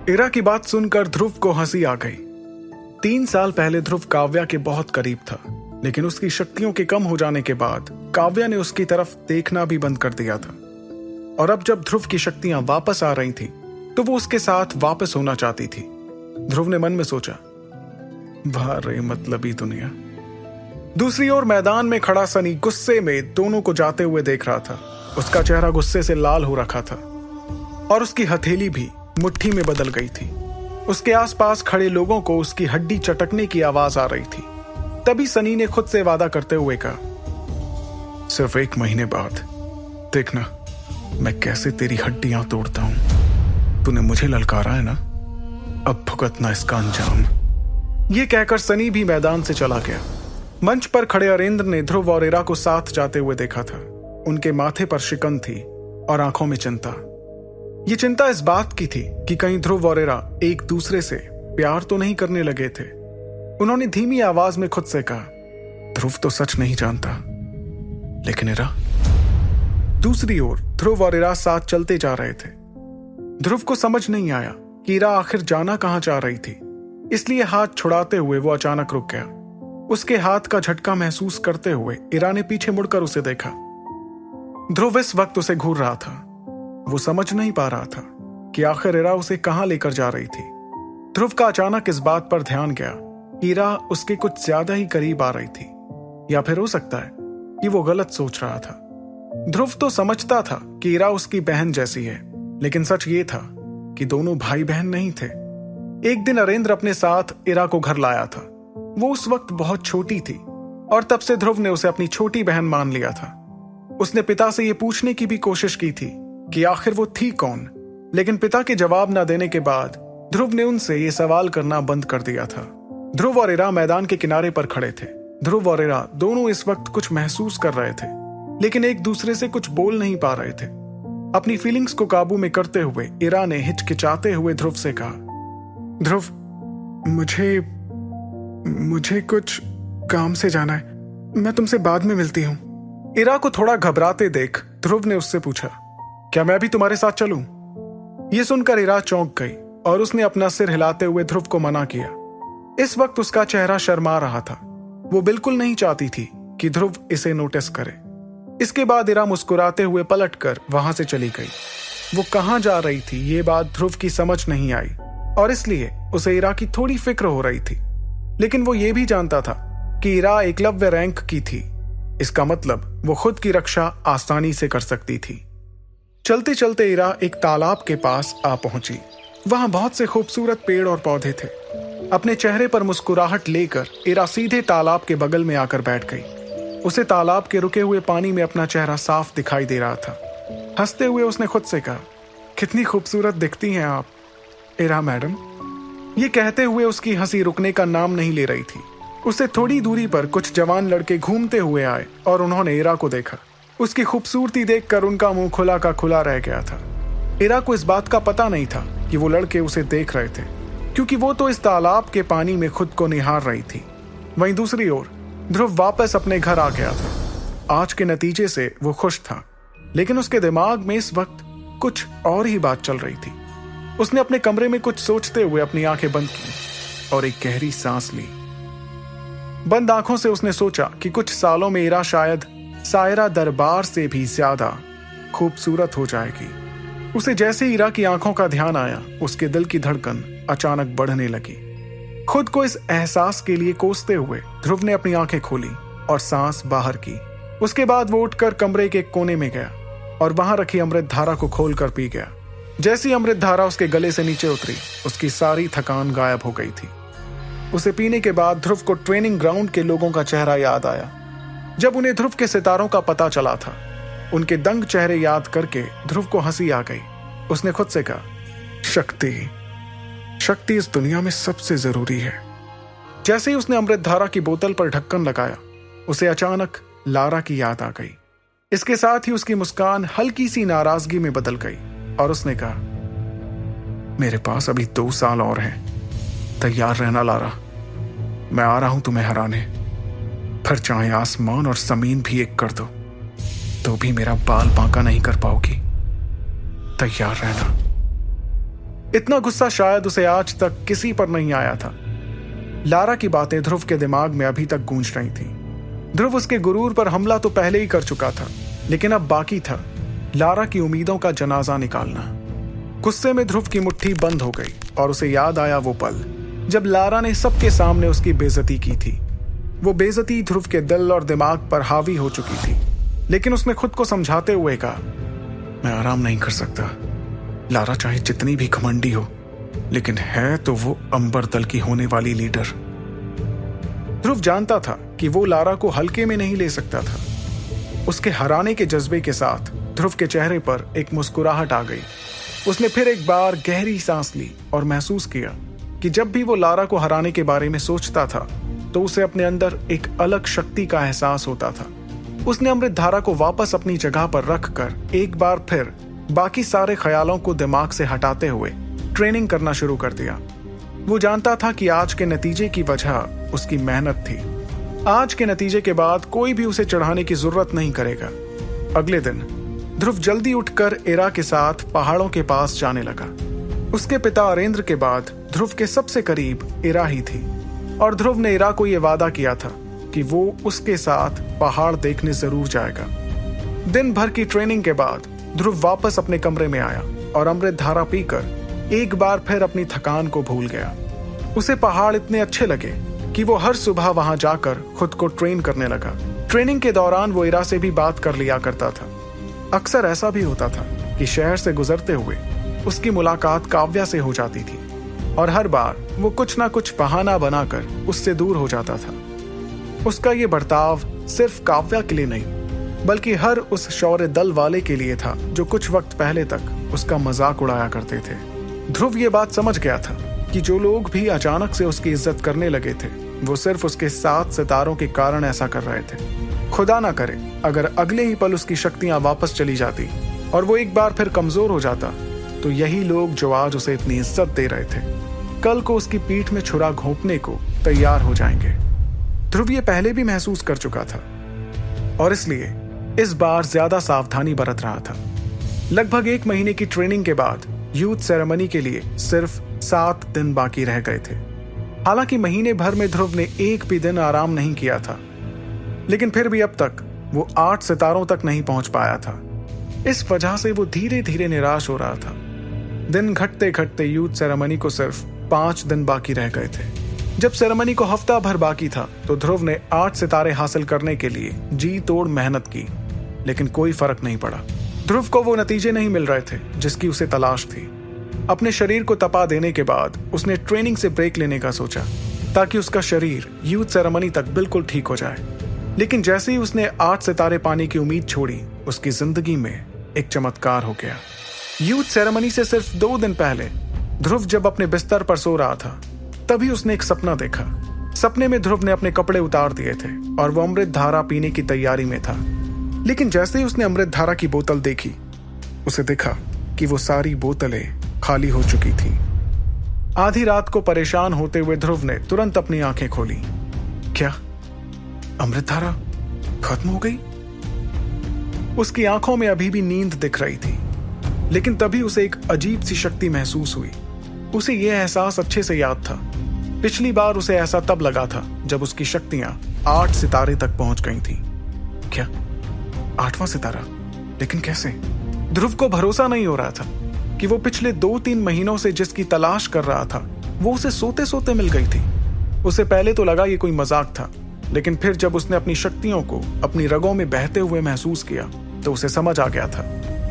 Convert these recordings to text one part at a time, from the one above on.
इरा की बात सुनकर ध्रुव को हंसी आ गई। 3 साल पहले ध्रुव काव्या के बहुत करीब था, लेकिन उसकी शक्तियों के कम हो जाने के बाद काव्या ने उसकी तरफ देखना भी बंद कर दिया था। और अब जब ध्रुव की शक्तियां वापस आ रही थी तो वो उसके साथ वापस होना चाहती थी। ध्रुव ने मन में सोचा, वाह रे मतलबी दुनिया। दूसरी ओर मैदान में खड़ा सनी गुस्से में दोनों को जाते हुए देख रहा था। उसका चेहरा गुस्से से लाल हो रखा था और उसकी हथेली भी मुट्ठी में बदल गई थी। उसके आसपास खड़े लोगों को उसकी हड्डी चटकने की आवाज आ रही थी। तभी सनी ने खुद से वादा करते हुए कहा, सिर्फ 1 महीने बाद देखना मैं कैसे तेरी हड्डियां तोड़ता हूं। तूने मुझे ललकारा है ना, अब भुगतना इसका अंजाम। यह कहकर सनी भी मैदान से चला गया। मंच पर खड़े अरेंद्र ने ध्रुव और इरा को साथ जाते हुए देखा था। उनके माथे पर शिकन थी और आंखों में चिंता। ये चिंता इस बात की थी कि कहीं ध्रुव और इरा एक दूसरे से प्यार तो नहीं करने लगे थे। उन्होंने धीमी आवाज में खुद से कहा, ध्रुव तो सच नहीं जानता, लेकिन इरा। दूसरी ओर ध्रुव और इरा साथ चलते जा रहे थे। ध्रुव को समझ नहीं आया कि इरा आखिर जाना कहां चाह रही थी, इसलिए हाथ छुड़ाते हुए वो अचानक रुक गया। उसके हाथ का झटका महसूस करते हुए इरा ने पीछे मुड़कर उसे देखा। ध्रुव इस वक्त उसे घूर रहा था। वो समझ नहीं पा रहा था कि आखिर इरा उसे कहां लेकर जा रही थी। ध्रुव का अचानक इस बात पर ध्यान गया कि इरा उसके कुछ ज्यादा ही करीब आ रही थी, या फिर हो सकता है कि वो गलत सोच रहा था। ध्रुव तो समझता था कि इरा उसकी बहन जैसी है, लेकिन सच ये था कि दोनों भाई बहन नहीं थे। एक दिन अरेंद्र अपने साथ इरा को घर लाया था। वो उस वक्त बहुत छोटी थी और तब से ध्रुव ने उसे अपनी छोटी बहन मान लिया था। उसने पिता से यह पूछने की भी कोशिश की थी कि आखिर वो थी कौन, लेकिन पिता के जवाब न देने के बाद ध्रुव ने उनसे ये सवाल करना बंद कर दिया था। ध्रुव और इरा मैदान के किनारे पर खड़े थे। ध्रुव और इरा दोनों इस वक्त कुछ महसूस कर रहे थे, लेकिन एक दूसरे से कुछ बोल नहीं पा रहे थे। अपनी फीलिंग्स को काबू में करते हुए इरा ने हिचकिचाते हुए ध्रुव से कहा, ध्रुव मुझे कुछ काम से जाना है, मैं तुमसे बाद में मिलती हूं। इरा को थोड़ा घबराते देख ध्रुव ने उससे पूछा, क्या मैं भी तुम्हारे साथ चलूं? यह सुनकर इरा चौंक गई और उसने अपना सिर हिलाते हुए ध्रुव को मना किया। इस वक्त उसका चेहरा शर्मा रहा था। वो बिल्कुल नहीं चाहती थी कि ध्रुव इसे नोटिस करे। इसके बाद इरा मुस्कुराते हुए पलटकर वहां से चली गई। वो कहां जा रही थी ये बात ध्रुव की समझ नहीं आई और इसलिए उसे इरा की थोड़ी फिक्र हो रही थी, लेकिन वो ये भी जानता था कि इरा एकलव्य रैंक की थी। इसका मतलब वो खुद की रक्षा आसानी से कर सकती थी। चलते चलते इरा एक तालाब के पास आ पहुंची। वहां बहुत से खूबसूरत पेड़ और पौधे थे। अपने चेहरे पर मुस्कुराहट लेकर इरा सीधे तालाब के बगल में आकर बैठ गई। उसे तालाब के रुके हुए पानी में अपना चेहरा साफ दिखाई दे रहा था। हंसते हुए उसने खुद से कहा, कितनी खूबसूरत दिखती हैं आप, इरा मैडम। ये कहते हुए उसकी हंसी रुकने का नाम नहीं ले रही थी। उससे थोड़ी दूरी पर कुछ जवान लड़के घूमते हुए आए और उन्होंने इरा को देखा। उसकी खूबसूरती देखकर उनका मुंह खुला का खुला रह गया था। इरा को इस बात का पता नहीं था कि वो लड़के उसे देख रहे थे, क्योंकि वो तो इस तालाब के पानी में खुद को निहार रही थी। वहीं दूसरी ओर ध्रुव वापस अपने घर आ गया था। आज के नतीजे से वो खुश था, लेकिन उसके दिमाग में इस वक्त कुछ और ही बात चल रही थी। उसने अपने कमरे में कुछ सोचते हुए अपनी आंखें बंद की और एक गहरी सांस ली। बंद आंखों से उसने सोचा कि कुछ सालों में इरा शायद सायरा दरबार से भी ज्यादा खूबसूरत हो जाएगी। उसे जैसे इरा की आंखों का ध्यान आया, उसके दिल की धड़कन अचानक बढ़ने लगी। खुद को इस एहसास के लिए कोसते हुए ध्रुव ने अपनी आंखें खोली और सांस बाहर की। उसके बाद वो उठकर कमरे के कोने में गया और वहां रखी अमृत धारा को खोलकर पी गया। जैसी अमृत धारा उसके गले से नीचे उतरी, उसकी सारी थकान गायब हो गई थी। उसे पीने के बाद ध्रुव को ट्रेनिंग ग्राउंड के लोगों का चेहरा याद आया। जब उन्हें ध्रुव के सितारों का पता चला था, उनके दंग चेहरे याद करके ध्रुव को हंसी आ गई। उसने खुद से कहा, शक्ति इस दुनिया में सबसे जरूरी है। जैसे ही उसने अमृत धारा की बोतल पर ढक्कन लगाया, उसे अचानक लारा की याद आ गई। इसके साथ ही उसकी मुस्कान हल्की सी नाराजगी में बदल गई और उसने कहा, मेरे पास अभी 2 साल और हैं, तैयार रहना लारा, मैं आ रहा हूं तुम्हें हराने। फिर चाहे आसमान और जमीन भी एक कर दो तो भी मेरा बाल बांका नहीं कर पाओगी, तैयार रहना। इतना गुस्सा शायद उसे आज तक किसी पर नहीं आया था। लारा की बातें ध्रुव के दिमाग में अभी तक गूंज रही थी। ध्रुव उसके गुरूर पर हमला तो पहले ही कर चुका था, लेकिन अब बाकी था लारा की उम्मीदों का जनाजा निकालना। गुस्से में ध्रुव की मुट्ठी बंद हो गई और उसे याद आया वो पल जब लारा ने सबके सामने उसकी बेइज्जती की थी। वो बेइज्जती ध्रुव के दिल और दिमाग पर हावी हो चुकी थी, लेकिन उसने खुद को समझाते हुए कहा, मैं आराम नहीं कर सकता। लारा चाहे जितनी भी घमंडी हो, लेकिन है तो वो अंबर दल की होने वाली लीडर। ध्रुव जानता था कि वो लारा को हल्के में नहीं ले सकता था। उसके हराने के जज्बे के साथ ध्रुव के चेहरे पर एक मुस्कुराहट आ गई। उसने फिर एक बार गहरी सांस ली और महसूस किया कि जब भी वो लारा को हराने के बारे में सोचता था तो उसे अपने अंदर एक अलग शक्ति का एहसास होता था। उसने अमृत धारा को वापस अपनी जगह पर रखकर एक बार फिर बाकी सारे ख्यालों को दिमाग से हटाते हुए ट्रेनिंग करना शुरू कर दिया। वो जानता था कि आज के नतीजे की वजह उसकी मेहनत थी। आज के नतीजे के बाद कोई भी उसे चढ़ाने की जरूरत नहीं करेगा। अगले दिन ध्रुव जल्दी उठकर इरा के साथ पहाड़ों के पास जाने लगा। उसके पिता अरेंद्र के बाद ध्रुव के सबसे करीब इरा ही थी और ध्रुव ने इरा को यह वादा किया था कि वो उसके साथ पहाड़ देखने जरूर जाएगा। दिन भर की ट्रेनिंग के बाद ध्रुव वापस अपने कमरे में आया और अमृत धारा पीकर एक बार फिर अपनी थकान को भूल गया। उसे पहाड़ इतने अच्छे लगे कि वो हर सुबह वहां जाकर खुद को ट्रेन करने लगा। ट्रेनिंग के दौरान वो इरा से भी बात कर लिया करता था। अक्सर ऐसा भी होता था कि शहर से गुजरते हुए उसकी मुलाकात काव्या से हो जाती थी और हर बार वो कुछ ना कुछ बहाना बनाकर उससे दूर हो जाता था। उसका ये बर्ताव सिर्फ काव्या के लिए नहीं, बल्कि हर उस शौर्य दल वाले के लिए था जो कुछ वक्त पहले तक उसका मजाक उड़ाया करते थे। ध्रुव ये बात समझ गया था कि जो लोग भी अचानक से उसकी इज्जत करने लगे थे, वो सिर्फ उसके 7 सितारों के कारण ऐसा कर रहे थे। खुदा ना करे अगर अगले ही पल उसकी शक्तियां वापस चली जाती और वो एक बार फिर कमजोर हो जाता, तो यही लोग जो आज उसे इतनी इज्जत दे रहे थे, कल को उसकी पीठ में छुरा घोंपने को तैयार हो जाएंगे। ध्रुव ये पहले भी महसूस कर चुका था और इसलिए इस बार ज्यादा सावधानी बरत रहा था। लगभग 1 महीने की ट्रेनिंग के बाद यूथ सेरेमनी के लिए सिर्फ 7 दिन बाकी रह गए थे। हालांकि महीने भर में ध्रुव ने एक भी दिन आराम नहीं किया था, लेकिन फिर भी अब तक वो 8 सितारों तक नहीं पहुंच पाया था। इस वजह से वो धीरे धीरे निराश हो रहा था। दिन घटते घटते यूथ सेरेमनी को सिर्फ 5 दिन बाकी रह गए थे। जब सेरेमनी को हफ्ता भर बाकी था तो ध्रुव ने 8 सितारे हासिल करने के लिए जी तोड़ मेहनत की, लेकिन कोई फर्क नहीं पड़ा। ध्रुव को वो नतीजे नहीं मिल रहे थे जिसकी उसे तलाश थी। अपने शरीर को तपा देने के बाद उसने ट्रेनिंग से ब्रेक लेने का सोचा ताकि उसका शरीर यूथ सेरेमनी तक बिल्कुल ठीक हो जाए। लेकिन जैसे ही उसने 8 सितारे पाने की उम्मीद छोड़ी, उसकी जिंदगी में एक चमत्कार हो गया। यूथ सेरेमनी से सिर्फ 2 दिन पहले ध्रुव जब अपने बिस्तर पर सो रहा था, तभी उसने एक सपना देखा। सपने में ध्रुव ने अपने कपड़े उतार दिए थे और वो अमृत धारा पीने की तैयारी में था। लेकिन जैसे ही उसने अमृत धारा की बोतल देखी, उसे दिखा कि वो सारी बोतलें खाली हो चुकी थी। आधी रात को परेशान होते हुए ध्रुव ने तुरंत अपनी आंखें खोली। क्या अमृत धारा खत्म हो गई? उसकी आंखों में अभी भी नींद दिख रही थी, लेकिन तभी उसे एक अजीब सी शक्ति महसूस हुई। उसे यह एहसास अच्छे से याद था। पिछली बार उसे ऐसा तब लगा था जब उसकी शक्तियां 8 सितारे तक पहुंच गई थी। क्या 8वां सितारा? लेकिन कैसे? ध्रुव को भरोसा नहीं हो रहा था कि वो पिछले 2-3 महीनों से जिसकी तलाश कर रहा था, वो उसे सोते सोते मिल गई थी। उसे पहले तो लगा ये कोई मजाक था, लेकिन फिर जब उसने अपनी शक्तियों को अपनी रगों में बहते हुए महसूस किया तो उसे समझ आ गया था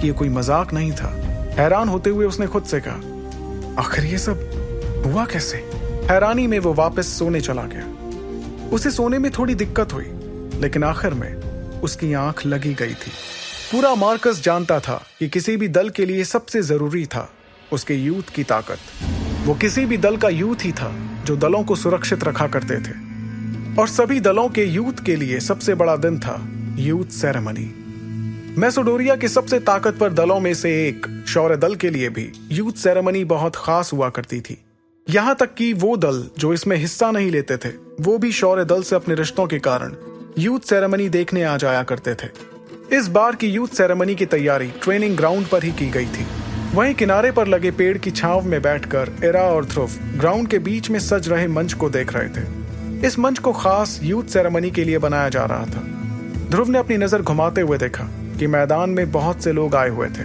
कि ये कोई मजाक नहीं था। हैरान होते हुए उसने खुद से कहा, आखिर ये सब हुआ कैसे? हैरानी में वो वापस सोने चला गया। उसे सोने में थोड़ी दिक्कत हुई, लेकिन आखिर में उसकी आंख लगी गई थी। पूरा मार्कस जानता था कि किसी भी दल के लिए सबसे जरूरी था उसके यूथ की ताकत। वो किसी भी दल का यूथ ही था जो दलों को सुरक्षित रखा करते थे, और सभी दलों के यूथ के लिए सबसे बड़ा दिन था यूथ सेरेमनी। मैसेडोनिया के सबसे ताकतवर दलों में से एक शौर्य दल के लिए भी यूथ सेरेमनी बहुत खास हुआ करती थी। यहाँ तक कि वो दल जो इसमें हिस्सा नहीं लेते थे, वो भी शौर्य दल से अपने रिश्तों के कारण यूथ सेरेमनी देखने आ जाया करते थे। इस बार की यूथ सेरेमनी की तैयारी ट्रेनिंग ग्राउंड पर ही की गई थी। वहीं किनारे पर लगे पेड़ की छांव में बैठकर इरा और ध्रुव ग्राउंड के बीच में सज रहे मंच को देख रहे थे। इस मंच को खास यूथ सेरेमनी के लिए बनाया जा रहा था। ध्रुव ने अपनी नजर घुमाते हुए देखा कि मैदान में बहुत से लोग आए हुए थे।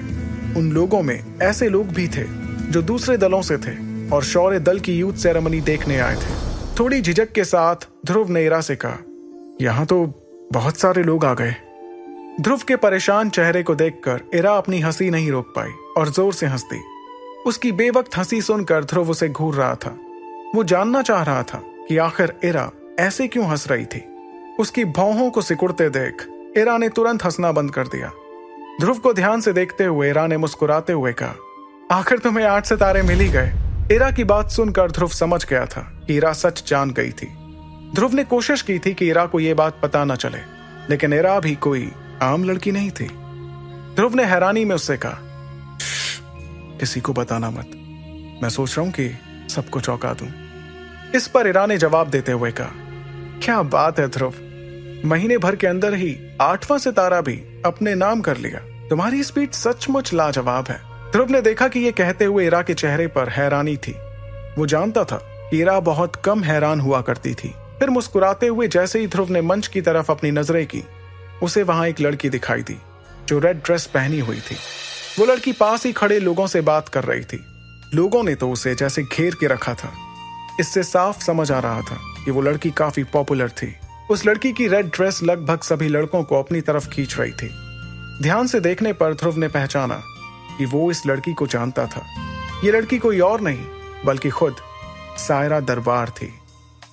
उन लोगों में ऐसे लोग भी थे जो दूसरे दलों से थे और शौर्य दल की यूथ सेरेमनी देखने आए थे। थोड़ी झिझक के साथ ध्रुव ने इरा से कहा, यहाँ तो बहुत सारे लोग आ गए। ध्रुव के परेशान चेहरे को देखकर इरा अपनी हंसी नहीं रोक पाई और जोर से हंस दी। उसकी बेवक्त हंसी सुनकर ध्रुव उसे घूर रहा था। वो जानना चाह रहा था कि आखिर इरा ऐसे क्यों हंस रही थी। उसकी भौहों को सिकुड़ते देख इरा ने तुरंत हंसना बंद कर दिया। ध्रुव को ध्यान से देखते हुए इरा ने मुस्कुराते हुए कहा, आखिर तुम्हें 8 सितारे मिल ही गए। इरा की बात सुनकर ध्रुव समझ गया था कि इरा सच जान गई थी। ध्रुव ने कोशिश की थी कि इरा को यह बात पता न चले, लेकिन इरा भी कोई आम लड़की नहीं थी। ध्रुव ने हैरानी में उससे कहा, किसी को बताना मत, मैं सोच रहा हूं कि सबको चौंका दूं। इस पर इरा ने जवाब देते हुए कहा, क्या बात है ध्रुव, महीने भर के अंदर ही 8वां सितारा भी अपने नाम कर लिया। तुम्हारी स्पीड सचमुच लाजवाब है। ध्रुव ने देखा कि यह कहते हुए इरा के चेहरे पर हैरानी थी। वो जानता था कि इरा बहुत कम हैरान हुआ करती थी। फिर मुस्कुराते हुए जैसे ही ध्रुव ने मंच की तरफ अपनी नजरें की, उसे वहां एक लड़की दिखाई दी जो रेड ड्रेस पहनी हुई थी। वो लड़की पास ही खड़े लोगों से बात कर रही थी। लोगों ने तो उसे जैसे घेर के रखा था। इससे साफ समझ आ रहा था कि वो लड़की काफी पॉपुलर थी। उस लड़की की रेड ड्रेस लगभग सभी लड़कों को अपनी तरफ खींच रही थी। ध्यान से देखने पर ध्रुव ने पहचाना कि वो इस लड़की को जानता था। ये लड़की कोई और नहीं बल्कि खुद सायरा दरबार थी।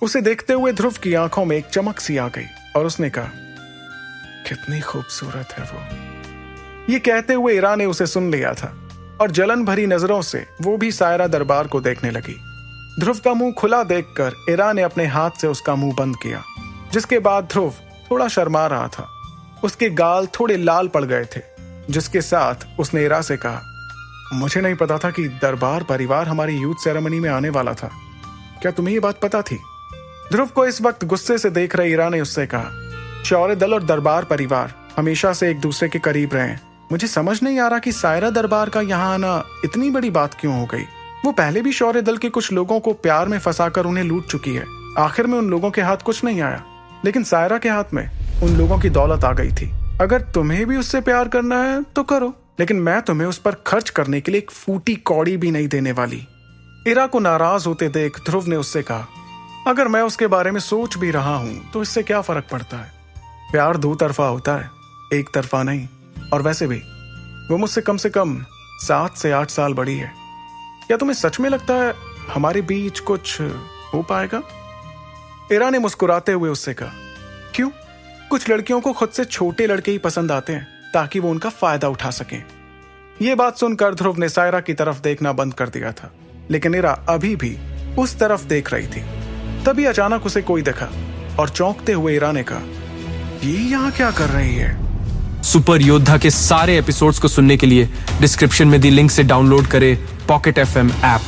उसे देखते हुए ध्रुव की आंखों में एक चमक सी आ गई और उसने कहा, कितनी खूबसूरत है वो। ये कहते हुए इरा ने उसे सुन लिया था और जलन भरी नजरों से वो भी सायरा दरबार को देखने लगी। ध्रुव का मुंह खुला देखकर इरा ने अपने हाथ से उसका मुंह बंद किया, जिसके बाद ध्रुव थोड़ा शर्मा रहा था। उसके गाल थोड़े लाल पड़ गए थे, जिसके साथ उसने इरा से कहा, मुझे नहीं पता था कि दरबार परिवार हमारी यूथ सेरेमनी में आने वाला था। क्या तुम्हें ये बात पता थी? ध्रुव को इस वक्त गुस्से से देख रहे इरा ने उससे कहा, शौर्य दल और दरबार परिवार हमेशा से एक दूसरे के करीब रहे हैं। मुझे समझ नहीं आ रहा कि सायरा दरबार का यहाँ आना इतनी बड़ी बात क्यों हो गई। वो पहले भी शौर्य दल के कुछ लोगों को प्यार में फंसाकर उन्हें लूट चुकी है। आखिर में उन लोगों के हाथ कुछ नहीं आया, लेकिन सायरा के हाथ में उन लोगों की दौलत आ गई थी। अगर तुम्हें भी उससे प्यार करना है तो करो, लेकिन मैं तुम्हें उस पर खर्च करने के लिए एक फूटी कौड़ी भी नहीं देने वाली। इरा को नाराज होते देख ध्रुव ने उससे कहा, अगर मैं उसके बारे में सोच भी रहा हूं तो इससे क्या फर्क पड़ता है। प्यार 2 तरफा होता है, एक तरफा नहीं। और वैसे भी वो मुझसे कम से कम 7 से 8 साल बड़ी है। क्या तुम्हें सच में लगता है हमारे बीच कुछ हो पाएगा? इरा ने मुस्कुराते हुए उससे कहा, क्यों? कुछ लड़कियों को खुद से छोटे लड़के ही पसंद आते हैं ताकि वो उनका फायदा उठा सकें। ये बात सुनकर ध्रुव ने सायरा की तरफ देखना बंद कर दिया था, लेकिन इरा अभी भी उस तरफ देख रही थी। तभी अचानक उसे कोई देखा और चौंकते हुए इरा ने कहा, ये यहाँ क्या कर रही है? सुपर योद्धा के सारे एपिसोड्स को सुनने के लिए डिस्क्रिप्शन में दी लिंक से डाउनलोड करें पॉकेट FM ऐप।